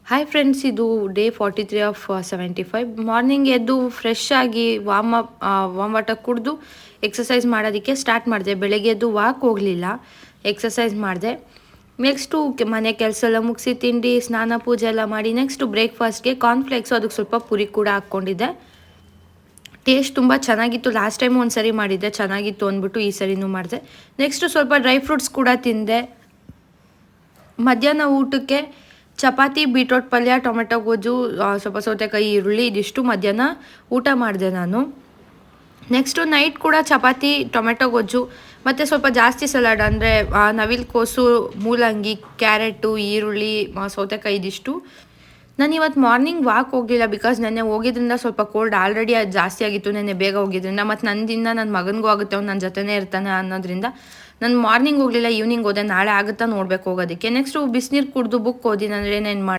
Hi friends, ಇದು day 43 of 75. Morning ಎದ್ದು fresh ಆಗಿ ವಾರ್ಮ್ ವಾಟರ್ ಕುಡಿದು ಎಕ್ಸಸೈಸ್ ಮಾಡೋದಕ್ಕೆ ಸ್ಟಾರ್ಟ್ ಮಾಡಿದೆ. ಬೆಳಗ್ಗೆ ಎದ್ದು ವಾಕ್ ಹೋಗಲಿಲ್ಲ, ಎಕ್ಸಸೈಸ್ ಮಾಡಿದೆ. ನೆಕ್ಸ್ಟು ಮನೆ ಕೆಲಸ ಎಲ್ಲ ಮುಗಿಸಿ ತಿಂಡಿ ಸ್ನಾನ ಪೂಜೆ ಎಲ್ಲ ಮಾಡಿ ನೆಕ್ಸ್ಟು ಬ್ರೇಕ್ಫಾಸ್ಟ್ಗೆ ಕಾರ್ನ್ಫ್ಲೇಕ್ಸು, ಅದಕ್ಕೆ ಸ್ವಲ್ಪ ಪುರಿ ಕೂಡ ಹಾಕ್ಕೊಂಡಿದ್ದೆ. ಟೇಸ್ಟ್ ತುಂಬ ಚೆನ್ನಾಗಿತ್ತು. ಲಾಸ್ಟ್ ಟೈಮ್ ಒಂದು ಸರಿ ಮಾಡಿದ್ದೆ, ಚೆನ್ನಾಗಿತ್ತು ಅಂದ್ಬಿಟ್ಟು ಈ ಸರಿನೂ ಮಾಡಿದೆ. ನೆಕ್ಸ್ಟು ಸ್ವಲ್ಪ ಡ್ರೈ ಫ್ರೂಟ್ಸ್ ಕೂಡ ತಿಂದೆ. ಮಧ್ಯಾಹ್ನ ಊಟಕ್ಕೆ ಚಪಾತಿ, ಬೀಟ್ರೋಟ್ ಪಲ್ಯ, ಟೊಮೆಟೊ ಗೊಜ್ಜು, ಸ್ವಲ್ಪ ಸೌತೆಕಾಯಿ, ಈರುಳ್ಳಿ, ಇದಿಷ್ಟು ಮಧ್ಯಾಹ್ನ ಊಟ ಮಾಡಿದೆ ನಾನು. ನೆಕ್ಸ್ಟು ನೈಟ್ ಕೂಡ ಚಪಾತಿ, ಟೊಮೆಟೊ ಗೊಜ್ಜು ಮತ್ತು ಸ್ವಲ್ಪ ಜಾಸ್ತಿ ಸಲಾಡ್, ಅಂದರೆ ನವಿಲುಕೋಸು, ಮೂಲಂಗಿ, ಕ್ಯಾರೆಟು, ಈರುಳ್ಳಿ, ಸೌತೆಕಾಯಿ, ಇದಿಷ್ಟು. ನಾನು ಇವತ್ತು ಮಾರ್ನಿಂಗ್ ವಾಕ್ ಹೋಗಲಿಲ್ಲ, ಬಿಕಾಸ್ ನೆನ್ನೆ ಹೋಗಿದ್ರಿಂದ ಸ್ವಲ್ಪ ಕೋಲ್ಡ್ ಆಲ್ರೆಡಿ ಅದು ಜಾಸ್ತಿ ಆಗಿತ್ತು. ನೆನ್ನೆ ಬೇಗ ಹೋಗಿದ್ರಿಂದ ಮತ್ತು ನನ್ನಿಂದ ನನ್ನ ಮಗನಿಗೂ ಆಗುತ್ತೆ, ಅವ್ನು ನನ್ನ ಜೊತೆನೇ ಇರ್ತಾನೆ ಅನ್ನೋದ್ರಿಂದ ನಾನು ಮಾರ್ನಿಂಗ್ ಹೋಗಲಿಲ್ಲ, ಈವ್ನಿಂಗ್ ಹೋದೆ. ನಾಳೆ ಆಗುತ್ತಾ ನೋಡ್ಬೇಕು ಹೋಗೋದಕ್ಕೆ. ನೆಕ್ಸ್ಟು ಬಿಸಿನೀರು ಕುಡಿದು ಬುಕ್ ಓದಿ ನಾನು ಏನೇನು ಮಾಡಿ